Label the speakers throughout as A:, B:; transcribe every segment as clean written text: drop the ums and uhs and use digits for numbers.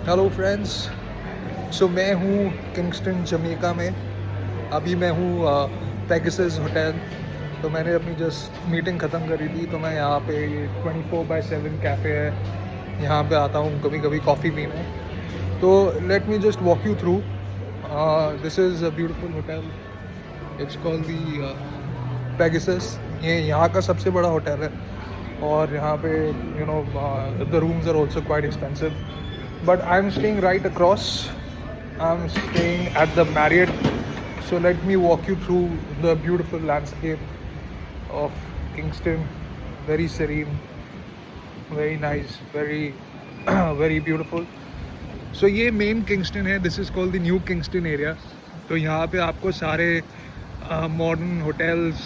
A: Hello friends. सो मैं हूँ Kingston Jamaica में। अभी मैं हूँ पेगासस होटल। तो मैंने अपनी जस्ट मीटिंग ख़त्म करी थी, तो मैं यहाँ पे 24/7 कैफ़े है, यहाँ पे आता हूँ कभी कभी कॉफ़ी पीने। तो let me just walk you through. This is a beautiful hotel. It's called the Pegasus. ये यहाँ का सबसे बड़ा होटल है, और यहाँ पे the rooms are also quite expensive, but I'm staying right across. I'm staying at the Marriott. So let me walk you through the beautiful landscape of Kingston. Very serene, very nice, very very beautiful. So ये main Kingston है. This is called the new Kingston area. तो यहाँ पे आपको सारे modern hotels,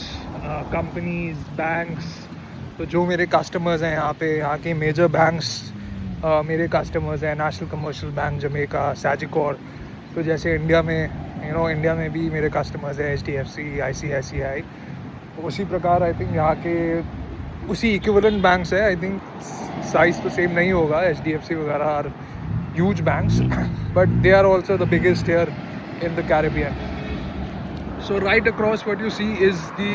A: companies, banks, तो जो मेरे कस्टमर्स हैं यहाँ पे, यहाँ के मेजर बैंक्स मेरे कस्टमर्स हैं. National commercial bank Jamaica, Sagicor. तो जैसे इंडिया में इंडिया में भी मेरे कस्टमर्स हैं HDFC, ICICI. उसी प्रकार आई थिंक यहाँ के उसी इक्विवेलेंट बैंक्स है. आई थिंक साइज़ तो सेम नहीं होगा. HDFC वगैरह are huge banks, but they are also the biggest here in the Caribbean. So right across what you see is the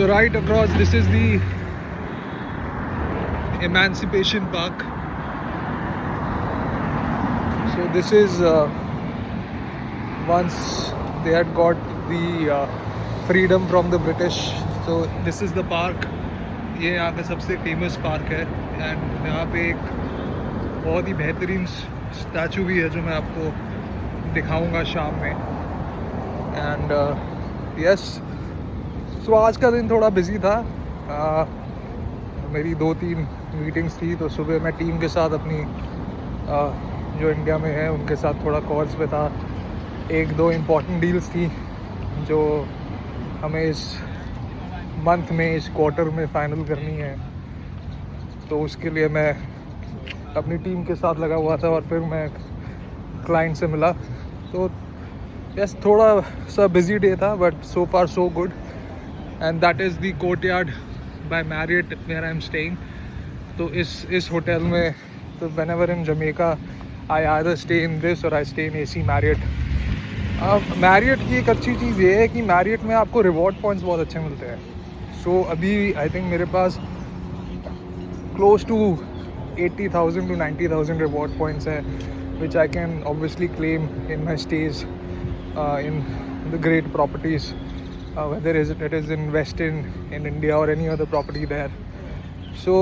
A: right across, this is the Emancipation Park. So this is once they had got the freedom from the British. So this is the park. ये यहाँ का सबसे famous park है. And यहाँ पे एक बहुत ही बेहतरीन स्टैचू भी है जो मैं आपको दिखाऊंगा शाम में. एंड यस, सो आज का दिन थोड़ा बिजी था. मेरी 2-3 मीटिंग्स थी. तो सुबह मैं टीम के साथ अपनी जो इंडिया में है उनके साथ थोड़ा कॉल्स पे था. 1-2 इम्पॉर्टेंट डील्स थी जो हमें इस मंथ में, इस क्वार्टर में फ़ाइनल करनी है. तो उसके लिए मैं अपनी टीम के साथ लगा हुआ था, और फिर मैं क्लाइंट से मिला. तो यस, थोड़ा सा बिजी डे था, but so far so good. And that is the courtyard by Marriott where I am staying. तो इस होटल में, तो whenever in Jamaica I either stay in this or I stay in AC Marriott. Marriott की एक अच्छी चीज़ ये है कि मैरियट में आपको रिवॉर्ड पॉइंट्स बहुत अच्छे मिलते हैं. सो अभी आई थिंक मेरे पास close to 80,000 to 90,000 reward points हैं, which I can obviously claim in my stays in the great properties, whether it is in Westin in India or any other property there. So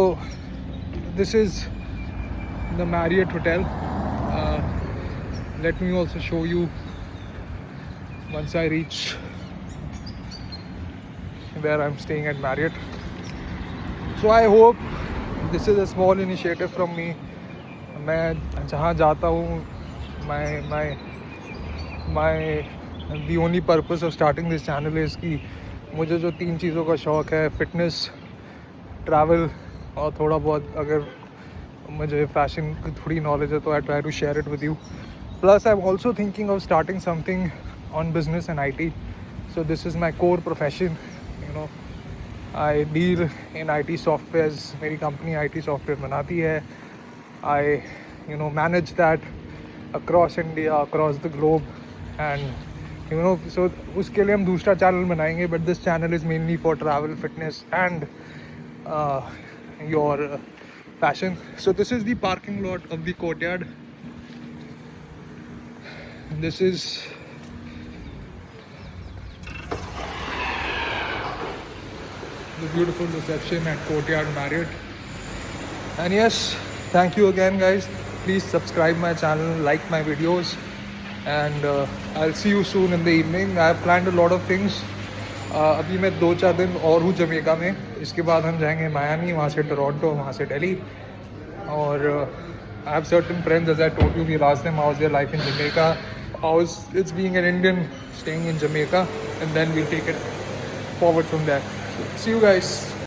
A: this is the Marriott Hotel. Let me also show you once I reach where I'm staying at Marriott. So I hope this is a small initiative from me. मैं जहाँ जाता हूँ, the only purpose of starting this channel is कि मुझे जो 3 चीज़ों का शौक़ है, फिटनेस, ट्रैवल, और थोड़ा बहुत अगर मुझे फैशन की थोड़ी नॉलेज है तो I try to share it with you. Plus I am also thinking of starting something on business and IT. So this is my core profession. I deal in IT softwares. मेरी company IT software बनाती है. I manage that across India, across the globe, and so उसके लिए हम दूसरा channel बनाएंगे. But this channel is mainly for travel, fitness, and your fashion. So this is the parking lot of the courtyard. This is the beautiful reception at Courtyard Marriott. And yes, thank you again guys. Please subscribe my channel, like my videos, and I'll see you soon in the evening. I have planned a lot of things. अभी मैं 2-4 दिन और हूँ Jamaica में. इसके बाद हम जाएंगे मायामी, वहाँ से टोरंटो, वहाँ से दिल्ली. और I have certain friends, as I told you, we asked them how's their life in Jamaica, how's it's being an Indian staying in Jamaica, and then we'll take it forward from there. See you guys.